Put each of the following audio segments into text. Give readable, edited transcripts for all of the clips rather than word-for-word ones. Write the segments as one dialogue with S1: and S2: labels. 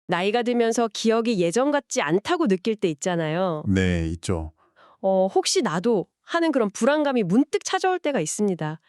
S1: 나이가 들면서 기억이 예전 같지 않다고 느낄 때 있잖아요.
S2: 네, 있죠.
S1: 혹시 나도 하는 그런 불안감이 문득 찾아올 때가 있습니다.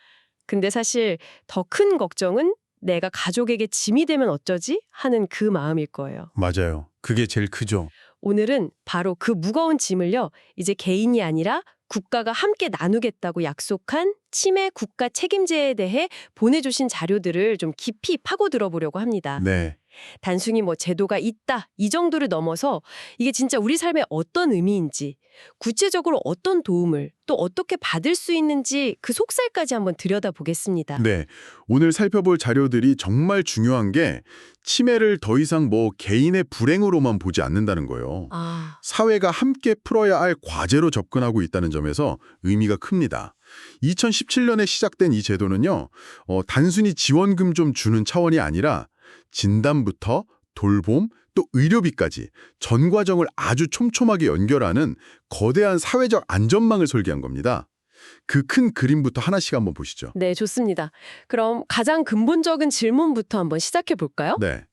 S1: 근데 사실 더 큰 걱정은 내가 가족에게 짐이 되면 어쩌지? 하는 그 마음일 거예요.
S2: 맞아요. 그게 제일 크죠.
S1: 오늘은 바로 그 무거운 짐을요, 이제 개인이 아니라 국가가 함께 나누겠다고 약속한 치매 국가 책임제에 대해 보내주신 자료들을 좀 깊이 파고 들어보려고 합니다.
S2: 네,
S1: 단순히 뭐 제도가 있다, 이 정도를 넘어서 이게 진짜 우리 삶에 어떤 의미인지, 구체적으로 어떤 도움을 또 어떻게 받을 수 있는지 그 속살까지 한번 들여다보겠습니다.
S2: 네. 오늘 살펴볼 자료들이 정말 중요한 게 치매를 더 이상 뭐 개인의 불행으로만 보지 않는다는 거예요.
S1: 아,
S2: 사회가 함께 풀어야 할 과제로 접근하고 있다는 점에서 의미가 큽니다. 2017년에 시작된 이 제도는요, 단순히 지원금 좀 주는 차원이 아니라 진단부터 돌봄, 또 의료비까지 전 과정을 아주 촘촘하게 연결하는 거대한 사회적 안전망을 설계한 겁니다. 그 큰 그림부터 하나씩 한번 보시죠.
S1: 네, 좋습니다. 그럼 가장 근본적인 질문부터 한번 시작해 볼까요?
S2: 네.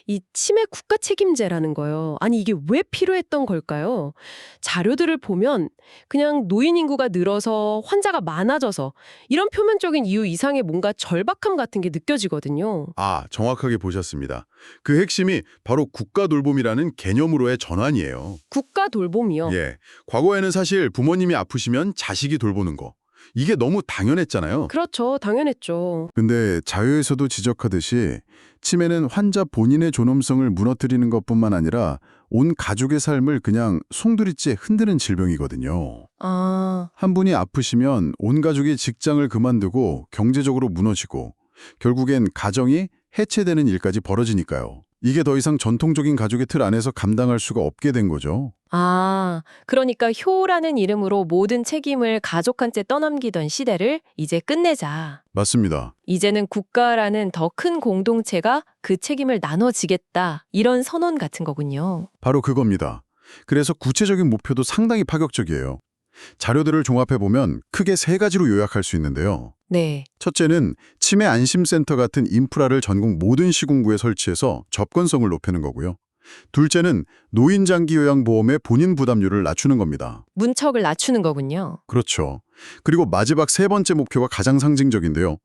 S1: 이 치매 국가 책임제라는 거요. 아니 이게 왜 필요했던 걸까요? 자료들을 보면 그냥 노인 인구가 늘어서 환자가 많아져서 이런 표면적인 이유 이상의 뭔가 절박함 같은 게 느껴지거든요.
S2: 아, 정확하게 보셨습니다. 그 핵심이 바로 국가 돌봄이라는 개념으로의 전환이에요.
S1: 국가 돌봄이요.
S2: 예. 과거에는 사실 부모님이 아프시면 자식이 돌보는 거. 이게 너무 당연했잖아요.
S1: 그렇죠. 당연했죠.
S2: 근데 자료에서도 지적하듯이 치매는 환자 본인의 존엄성을 무너뜨리는 것뿐만 아니라 온 가족의 삶을 그냥 송두리째 흔드는 질병이거든요.
S1: 아,
S2: 한 분이 아프시면 온 가족이 직장을 그만두고 경제적으로 무너지고 결국엔 가정이 해체되는 일까지 벌어지니까요. 이게 더 이상 전통적인 가족의 틀 안에서 감당할 수가 없게 된 거죠.
S1: 그러니까 효라는 이름으로 모든 책임을 가족한테 떠넘기던 시대를 이제 끝내자.
S2: 맞습니다.
S1: 이제는 국가라는 더 큰 공동체가 그 책임을 나눠지겠다. 이런 선언 같은 거군요.
S2: 바로 그겁니다. 그래서 구체적인 목표도 상당히 파격적이에요. 자료들을 종합해보면 크게 세 가지로 요약할 수 있는데요.
S1: 네.
S2: 첫째는 치매 안심센터 같은 인프라를 전국 모든 시군구에 설치해서 접근성을 높이는 거고요. 둘째는 노인 장기 요양보험의 본인 부담률을 낮추는 겁니다.
S1: 문턱을 낮추는 거군요.
S2: 그렇죠. 그리고 마지막 세 번째 목표가 가장 상징적인데요.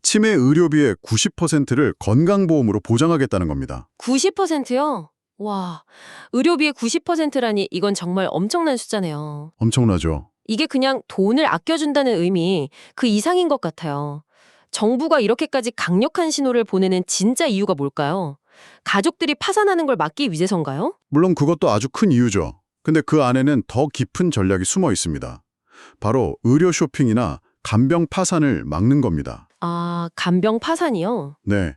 S2: 치매 의료비의 90%를 건강보험으로 보장하겠다는 겁니다.
S1: 90%요? 와, 의료비의 90%라니 이건 정말 엄청난 숫자네요.
S2: 엄청나죠?
S1: 이게 그냥 돈을 아껴준다는 의미 그 이상인 것 같아요. 정부가 이렇게까지 강력한 신호를 보내는 진짜 이유가 뭘까요? 가족들이 파산하는 걸 막기 위해서인가요?
S2: 물론 그것도 아주 큰 이유죠. 근데 그 안에는 더 깊은 전략이 숨어 있습니다. 바로 의료 쇼핑이나 간병 파산을 막는 겁니다.
S1: 아, 간병 파산이요?
S2: 네.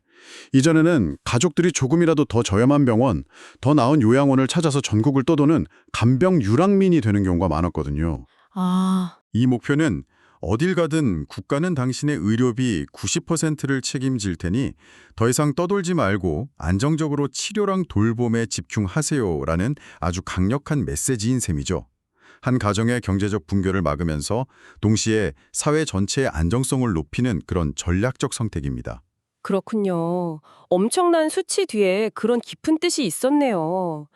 S2: 이전에는 가족들이 조금이라도 더 저렴한 병원, 더 나은 요양원을 찾아서 전국을 떠도는 간병 유랑민이 되는 경우가 많았거든요.
S1: 아,
S2: 이 목표는 어딜 가든 국가는 당신의 의료비 90%를 책임질 테니 더 이상 떠돌지 말고 안정적으로 치료랑 돌봄에 집중하세요라는 아주 강력한 메시지인 셈이죠. 한 가정의 경제적 붕괴를 막으면서 동시에 사회 전체의 안정성을 높이는 그런 전략적 선택입니다.
S1: 그렇군요. 엄청난 수치 뒤에 그런 깊은 뜻이 있었네요.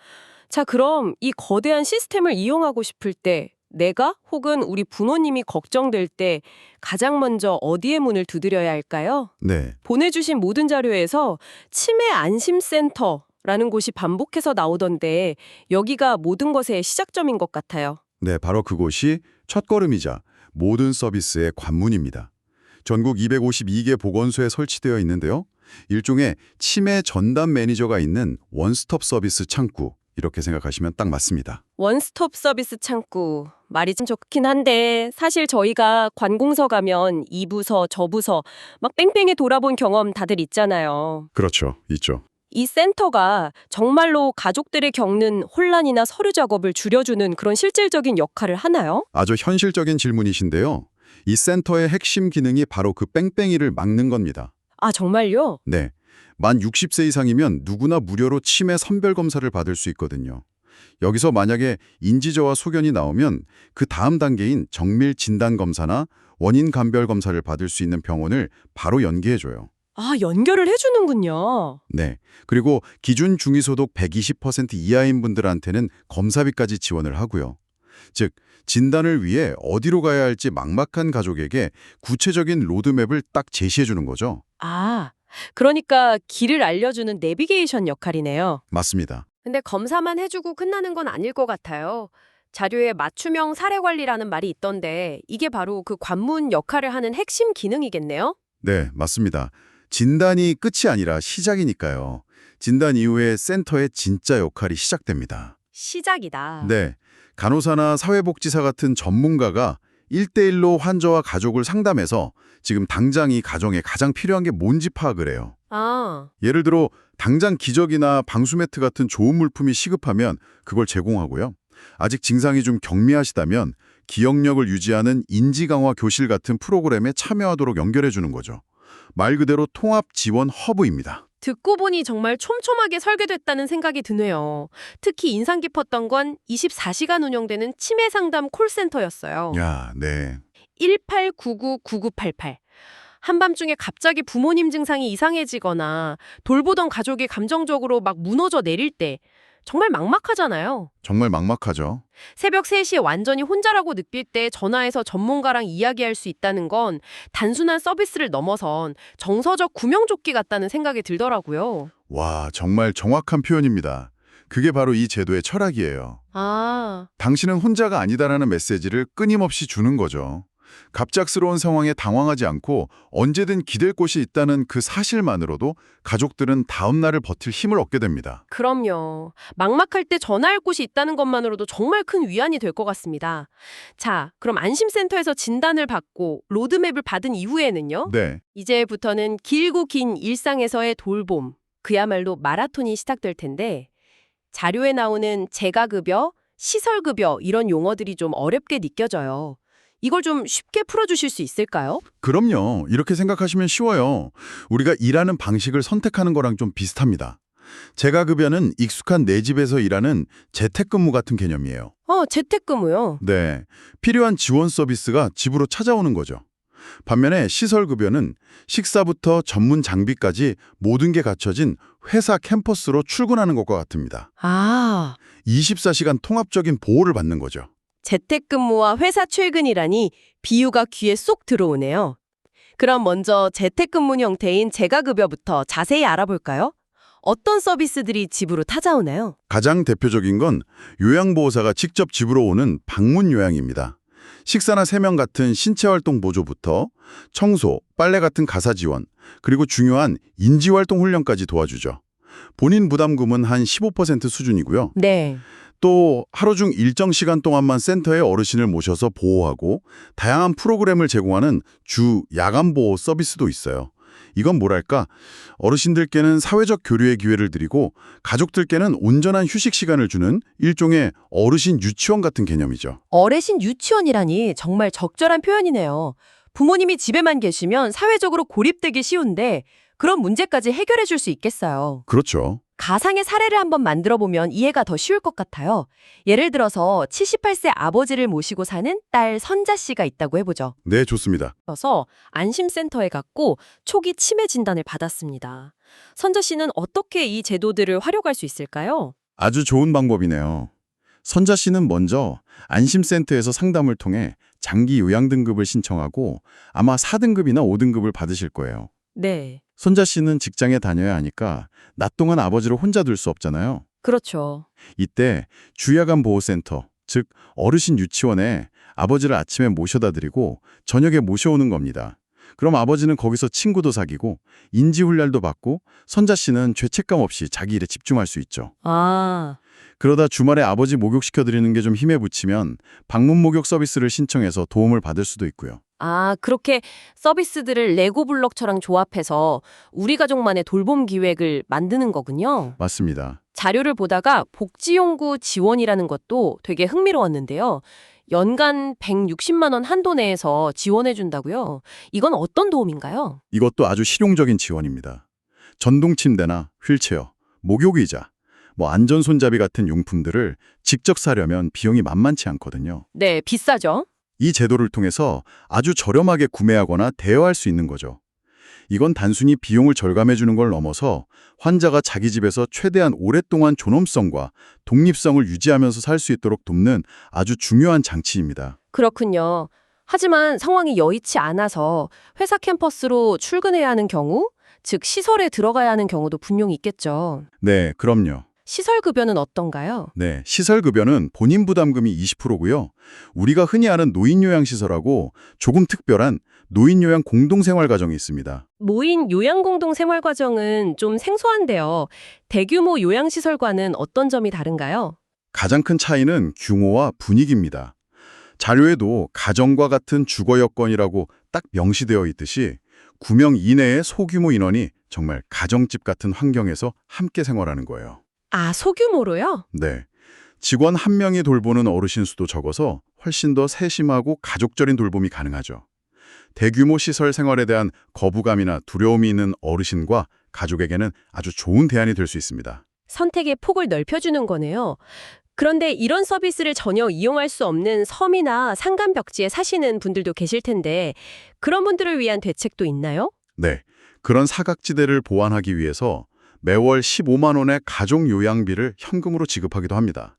S1: 자, 그럼 이 거대한 시스템을 이용하고 싶을 때 내가 혹은 우리 부모님이 걱정될 때 가장 먼저 어디에 문을 두드려야 할까요?
S2: 네.
S1: 보내주신 모든 자료에서 치매 안심센터라는 곳이 반복해서 나오던데 여기가 모든 것의 시작점인 것 같아요.
S2: 네, 바로 그곳이 첫걸음이자 모든 서비스의 관문입니다. 전국 252개 보건소에 설치되어 있는데요. 일종의 치매 전담 매니저가 있는 원스톱 서비스 창구, 이렇게 생각하시면 딱 맞습니다.
S1: 원스톱 서비스 창구. 말이 참 좋긴 한데 사실 저희가 관공서 가면 이 부서 저 부서 막 뺑뺑이 돌아본 경험 다들 있잖아요.
S2: 그렇죠. 있죠.
S1: 이 센터가 정말로 가족들이 겪는 혼란이나 서류 작업을 줄여주는 그런 실질적인 역할을 하나요?
S2: 아주 현실적인 질문이신데요. 이 센터의 핵심 기능이 바로 그 뺑뺑이를 막는 겁니다.
S1: 아, 정말요?
S2: 네. 만 60세 이상이면 누구나 무료로 치매 선별 검사를 받을 수 있거든요. 여기서 만약에 인지저하 소견이 나오면 그 다음 단계인 정밀 진단 검사나 원인 감별 검사를 받을 수 있는 병원을 바로 연계해줘요.
S1: 아, 연결을 해주는군요.
S2: 네. 그리고 기준 중위소득 120% 이하인 분들한테는 검사비까지 지원을 하고요. 즉, 진단을 위해 어디로 가야 할지 막막한 가족에게 구체적인 로드맵을 딱 제시해 주는 거죠.
S1: 아, 그러니까 길을 알려주는 내비게이션 역할이네요.
S2: 맞습니다.
S1: 근데 검사만 해주고 끝나는 건 아닐 것 같아요. 자료에 맞춤형 사례 관리라는 말이 있던데 이게 바로 그 관문 역할을 하는 핵심 기능이겠네요?
S2: 네, 맞습니다. 진단이 끝이 아니라 시작이니까요. 진단 이후에 센터의 진짜 역할이 시작됩니다.
S1: 시작이다.
S2: 네, 간호사나 사회복지사 같은 전문가가 1대1로 환자와 가족을 상담해서 지금 당장 이 가정에 가장 필요한 게 뭔지 파악을 해요.
S1: 아,
S2: 예를 들어 당장 기저귀나 방수매트 같은 좋은 물품이 시급하면 그걸 제공하고요. 아직 증상이 좀 경미하시다면 기억력을 유지하는 인지강화 교실 같은 프로그램에 참여하도록 연결해 주는 거죠. 말 그대로 통합 지원 허브입니다.
S1: 듣고 보니 정말 촘촘하게 설계됐다는 생각이 드네요. 특히 인상 깊었던 건 24시간 운영되는 치매 상담 콜센터였어요.
S2: 야, 네.
S1: 1899-9988. 한밤중에 갑자기 부모님 증상이 이상해지거나 돌보던 가족이 감정적으로 막 무너져 내릴 때 정말 막막하잖아요.
S2: 정말 막막하죠.
S1: 새벽 3시에 완전히 혼자라고 느낄 때 전화해서 전문가랑 이야기할 수 있다는 건 단순한 서비스를 넘어선 정서적 구명조끼 같다는 생각이 들더라고요.
S2: 와, 정말 정확한 표현입니다. 그게 바로 이 제도의 철학이에요.
S1: 아,
S2: 당신은 혼자가 아니다라는 메시지를 끊임없이 주는 거죠. 갑작스러운 상황에 당황하지 않고 언제든 기댈 곳이 있다는 그 사실만으로도 가족들은 다음 날을 버틸 힘을 얻게 됩니다.
S1: 그럼요. 막막할 때 전화할 곳이 있다는 것만으로도 정말 큰 위안이 될 것 같습니다. 자, 그럼 안심센터에서 진단을 받고 로드맵을 받은 이후에는요?
S2: 네,
S1: 이제부터는 길고 긴 일상에서의 돌봄, 그야말로 마라톤이 시작될 텐데 자료에 나오는 재가급여, 시설급여 이런 용어들이 좀 어렵게 느껴져요. 이걸 좀 쉽게 풀어주실 수 있을까요?
S2: 그럼요. 이렇게 생각하시면 쉬워요. 우리가 일하는 방식을 선택하는 거랑 좀 비슷합니다. 재가급여는 익숙한 내 집에서 일하는 재택근무 같은 개념이에요.
S1: 재택근무요.
S2: 네, 필요한 지원 서비스가 집으로 찾아오는 거죠. 반면에 시설급여는 식사부터 전문 장비까지 모든 게 갖춰진 회사 캠퍼스로 출근하는 것과 같습니다.
S1: 아,
S2: 24시간 통합적인 보호를 받는 거죠.
S1: 재택근무와 회사 출근이라니 비유가 귀에 쏙 들어오네요. 그럼 먼저 재택근무 형태인 재가급여부터 자세히 알아볼까요? 어떤 서비스들이 집으로 찾아오나요?
S2: 가장 대표적인 건 요양보호사가 직접 집으로 오는 방문 요양입니다. 식사나 세면 같은 신체활동 보조부터 청소, 빨래 같은 가사 지원, 그리고 중요한 인지활동 훈련까지 도와주죠. 본인 부담금은 한 15% 수준이고요.
S1: 네.
S2: 또 하루 중 일정 시간 동안만 센터에 어르신을 모셔서 보호하고 다양한 프로그램을 제공하는 주 야간 보호 서비스도 있어요. 이건 뭐랄까, 어르신들께는 사회적 교류의 기회를 드리고 가족들께는 온전한 휴식 시간을 주는 일종의 어르신 유치원 같은 개념이죠.
S1: 어르신 유치원이라니 정말 적절한 표현이네요. 부모님이 집에만 계시면 사회적으로 고립되기 쉬운데 그런 문제까지 해결해 줄 수 있겠어요.
S2: 그렇죠.
S1: 가상의 사례를 한번 만들어 보면 이해가 더 쉬울 것 같아요. 예를 들어서 78세 아버지를 모시고 사는 딸 선자 씨가 있다고 해보죠.
S2: 네, 좋습니다.
S1: 그래서 안심센터에 갔고 초기 치매 진단을 받았습니다. 선자 씨는 어떻게 이 제도들을 활용할 수 있을까요?
S2: 아주 좋은 방법이네요. 선자 씨는 먼저 안심센터에서 상담을 통해 장기 요양 등급을 신청하고 아마 4등급이나 5등급을 받으실 거예요.
S1: 네,
S2: 손자 씨는 직장에 다녀야 하니까 낮 동안 아버지를 혼자 둘 수 없잖아요.
S1: 그렇죠.
S2: 이때 주야간 보호센터, 즉 어르신 유치원에 아버지를 아침에 모셔다 드리고 저녁에 모셔오는 겁니다. 그럼 아버지는 거기서 친구도 사귀고 인지훈련도 받고 선자 씨는 죄책감 없이 자기 일에 집중할 수 있죠.
S1: 아,
S2: 그러다 주말에 아버지 목욕시켜드리는 게 좀 힘에 부치면 방문 목욕 서비스를 신청해서 도움을 받을 수도 있고요.
S1: 그렇게 서비스들을 레고 블록처럼 조합해서 우리 가족만의 돌봄 기획을 만드는 거군요.
S2: 맞습니다.
S1: 자료를 보다가 복지연구 지원이라는 것도 되게 흥미로웠는데요. 연간 160만 원 한도 내에서 지원해 준다고요. 이건 어떤 도움인가요?
S2: 이것도 아주 실용적인 지원입니다. 전동 침대나 휠체어, 목욕의자, 안전 손잡이 같은 용품들을 직접 사려면 비용이 만만치 않거든요.
S1: 네, 비싸죠.
S2: 이 제도를 통해서 아주 저렴하게 구매하거나 대여할 수 있는 거죠.
S3: 이건 단순히 비용을 절감해 주는 걸 넘어서 환자가 자기 집에서 최대한 오랫동안 존엄성과 독립성을 유지하면서 살 수 있도록 돕는 아주 중요한 장치입니다.
S1: 그렇군요. 하지만 상황이 여의치 않아서 회사 캠퍼스로 출근해야 하는 경우, 즉 시설에 들어가야 하는 경우도 분명히 있겠죠.
S3: 네, 그럼요.
S1: 시설 급여는 어떤가요?
S3: 네, 시설급여는 본인 부담금이 20%고요. 우리가 흔히 아는 노인요양시설하고 조금 특별한 노인요양 공동생활가정이 있습니다.
S1: 노인 요양공동 생활과정은 좀 생소한데요. 대규모 요양시설과는 어떤 점이 다른가요?
S3: 가장 큰 차이는 규모와 분위기입니다. 자료에도 가정과 같은 주거 여건이라고 딱 명시되어 있듯이 9명 이내의 소규모 인원이 정말 가정집 같은 환경에서 함께 생활하는 거예요.
S1: 아, 소규모로요?
S3: 네. 직원 한 명이 돌보는 어르신 수도 적어서 훨씬 더 세심하고 가족적인 돌봄이 가능하죠. 대규모 시설 생활에 대한 거부감이나 두려움이 있는 어르신과 가족에게는 아주 좋은 대안이 될 수 있습니다.
S1: 선택의 폭을 넓혀주는 거네요. 그런데 이런 서비스를 전혀 이용할 수 없는 섬이나 산간벽지에 사시는 분들도 계실 텐데 그런 분들을 위한 대책도 있나요?
S3: 네. 그런 사각지대를 보완하기 위해서 매월 15만 원의 가족 요양비를 현금으로 지급하기도 합니다.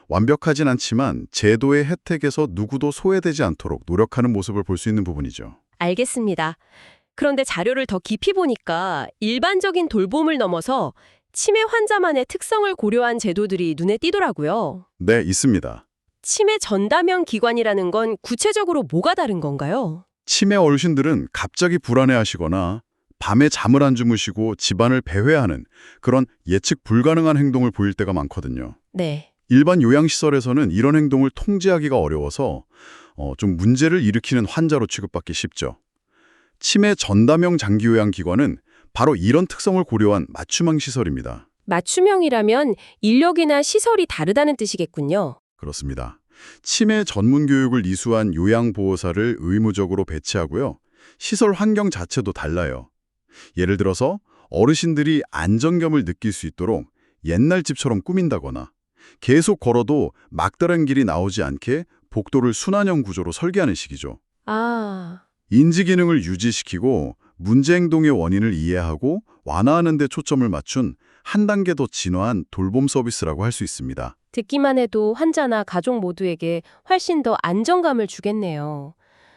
S3: 완벽하진 않지만 제도의 혜택에서 누구도 소외되지 않도록 노력하는 모습을 볼 수 있는 부분이죠.
S1: 알겠습니다. 그런데 자료를 더 깊이 보니까 일반적인 돌봄을 넘어서 치매 환자만의 특성을 고려한 제도들이 눈에 띄더라고요.
S3: 네, 있습니다.
S1: 치매 전담형 기관이라는 건 구체적으로 뭐가 다른 건가요?
S3: 치매 어르신들은 갑자기 불안해하시거나 밤에 잠을 안 주무시고 집안을 배회하는 그런 예측 불가능한 행동을 보일 때가 많거든요.
S1: 네.
S3: 일반 요양시설에서는 이런 행동을 통제하기가 어려워서 좀 문제를 일으키는 환자로 취급받기 쉽죠. 치매 전담형 장기요양기관은 바로 이런 특성을 고려한 맞춤형 시설입니다.
S1: 맞춤형이라면 인력이나 시설이 다르다는 뜻이겠군요.
S3: 그렇습니다. 치매 전문 교육을 이수한 요양보호사를 의무적으로 배치하고요. 시설 환경 자체도 달라요. 예를 들어서 어르신들이 안정감을 느낄 수 있도록 옛날 집처럼 꾸민다거나 계속 걸어도 막다른 길이 나오지 않게 복도를 순환형 구조로 설계하는 식이죠.
S1: 아,
S3: 인지 기능을 유지시키고 문제 행동의 원인을 이해하고 완화하는 데 초점을 맞춘 한 단계 더 진화한 돌봄 서비스라고 할 수 있습니다.
S1: 듣기만 해도 환자나 가족 모두에게 훨씬 더 안정감을 주겠네요.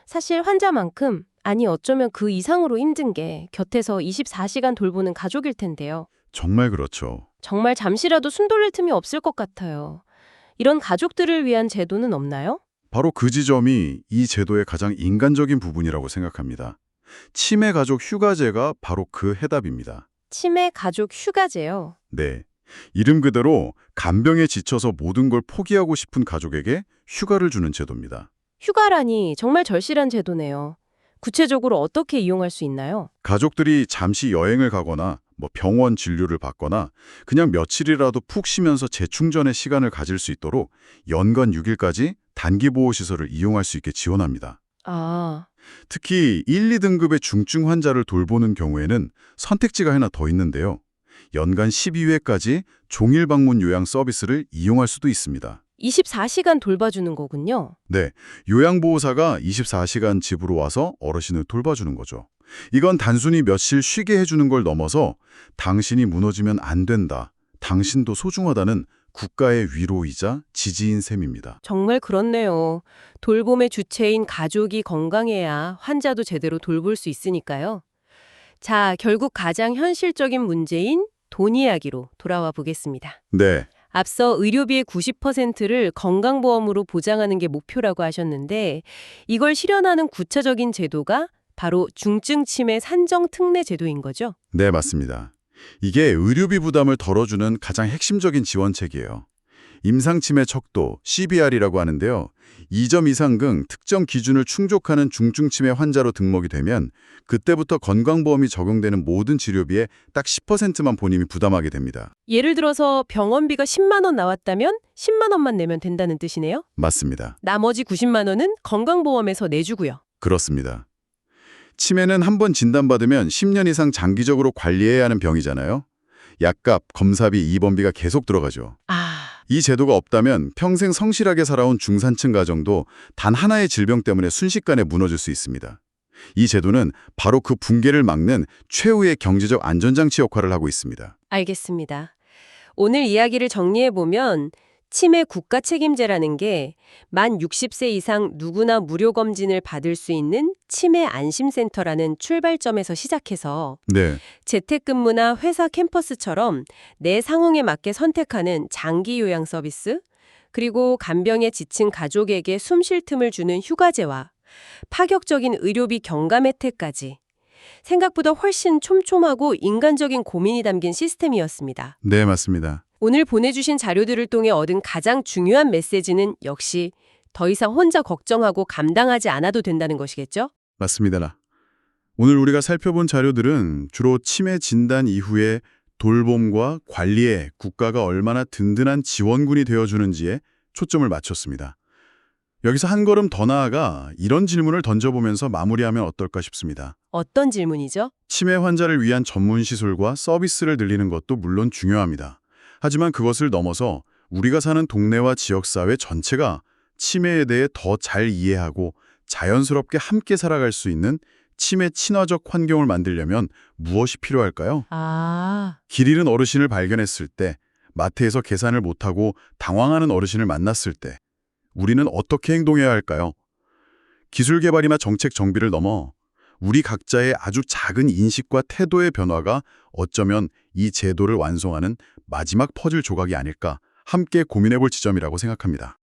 S1: 사실 환자만큼, 아니 어쩌면 그 이상으로 힘든 게 곁에서 24시간 돌보는 가족일 텐데요.
S3: 정말 그렇죠.
S1: 정말 잠시라도 숨 돌릴 틈이 없을 것 같아요. 이런 가족들을 위한 제도는 없나요?
S3: 바로 그 지점이 이 제도의 가장 인간적인 부분이라고 생각합니다. 치매 가족 휴가제가 바로 그 해답입니다.
S1: 치매 가족 휴가제요.
S3: 네. 이름 그대로 간병에 지쳐서 모든 걸 포기하고 싶은 가족에게 휴가를 주는 제도입니다.
S1: 휴가라니 정말 절실한 제도네요. 구체적으로 어떻게 이용할 수 있나요?
S3: 가족들이 잠시 여행을 가거나 병원 진료를 받거나 그냥 며칠이라도 푹 쉬면서 재충전의 시간을 가질 수 있도록 연간 6일까지 단기보호시설을 이용할 수 있게 지원합니다.
S1: 아,
S3: 특히 1, 2등급의 중증 환자를 돌보는 경우에는 선택지가 하나 더 있는데요. 연간 12회까지 종일 방문 요양 서비스를 이용할 수도 있습니다.
S1: 24시간 돌봐주는 거군요.
S3: 네, 요양보호사가 24시간 집으로 와서 어르신을 돌봐주는 거죠. 이건 단순히 며칠 쉬게 해주는 걸 넘어서 당신이 무너지면 안 된다, 당신도 소중하다는 국가의 위로이자 지지인 셈입니다.
S1: 정말 그렇네요. 돌봄의 주체인 가족이 건강해야 환자도 제대로 돌볼 수 있으니까요. 자, 결국 가장 현실적인 문제인 돈 이야기로 돌아와 보겠습니다.
S3: 네,
S1: 앞서 의료비의 90%를 건강보험으로 보장하는 게 목표라고 하셨는데 이걸 실현하는 구체적인 제도가 바로 중증치매 산정특례 제도인 거죠?
S3: 네, 맞습니다. 이게 의료비 부담을 덜어주는 가장 핵심적인 지원책이에요. 임상치매 척도, CBR이라고 하는데요. 2점 이상 등 특정 기준을 충족하는 중증치매 환자로 등록이 되면 그때부터 건강보험이 적용되는 모든 치료비의 딱 10%만 본인이 부담하게 됩니다.
S1: 예를 들어서 병원비가 10만 원 나왔다면 10만 원만 내면 된다는 뜻이네요?
S3: 맞습니다.
S1: 나머지 90만 원은 건강보험에서 내주고요.
S3: 그렇습니다. 치매는 한 번 진단받으면 10년 이상 장기적으로 관리해야 하는 병이잖아요. 약값, 검사비, 입원비가 계속 들어가죠.
S1: 아,
S3: 이 제도가 없다면 평생 성실하게 살아온 중산층 가정도 단 하나의 질병 때문에 순식간에 무너질 수 있습니다. 이 제도는 바로 그 붕괴를 막는 최후의 경제적 안전장치 역할을 하고 있습니다.
S1: 알겠습니다. 오늘 이야기를 정리해보면 치매 국가 책임제라는 게 만 60세 이상 누구나 무료 검진을 받을 수 있는 치매 안심센터라는 출발점에서 시작해서
S3: 네,
S1: 재택근무나 회사 캠퍼스처럼 내 상황에 맞게 선택하는 장기 요양 서비스, 그리고 간병에 지친 가족에게 숨 쉴 틈을 주는 휴가제와 파격적인 의료비 경감 혜택까지 생각보다 훨씬 촘촘하고 인간적인 고민이 담긴 시스템이었습니다.
S3: 네, 맞습니다.
S1: 오늘 보내주신 자료들을 통해 얻은 가장 중요한 메시지는 역시 더 이상 혼자 걱정하고 감당하지 않아도 된다는 것이겠죠?
S3: 맞습니다. 오늘 우리가 살펴본 자료들은 주로 치매 진단 이후에 돌봄과 관리에 국가가 얼마나 든든한 지원군이 되어주는지에 초점을 맞췄습니다. 여기서 한 걸음 더 나아가 이런 질문을 던져보면서 마무리하면 어떨까 싶습니다.
S1: 어떤 질문이죠?
S3: 치매 환자를 위한 전문 시설과 서비스를 늘리는 것도 물론 중요합니다. 하지만 그것을 넘어서 우리가 사는 동네와 지역사회 전체가 치매에 대해 더 잘 이해하고 자연스럽게 함께 살아갈 수 있는 치매 친화적 환경을 만들려면 무엇이 필요할까요? 길 잃은 어르신을 발견했을 때, 마트에서 계산을 못하고 당황하는 어르신을 만났을 때 우리는 어떻게 행동해야 할까요? 기술 개발이나 정책 정비를 넘어 우리 각자의 아주 작은 인식과 태도의 변화가 어쩌면 이 제도를 완성하는 마지막 퍼즐 조각이 아닐까 함께 고민해볼 지점이라고 생각합니다.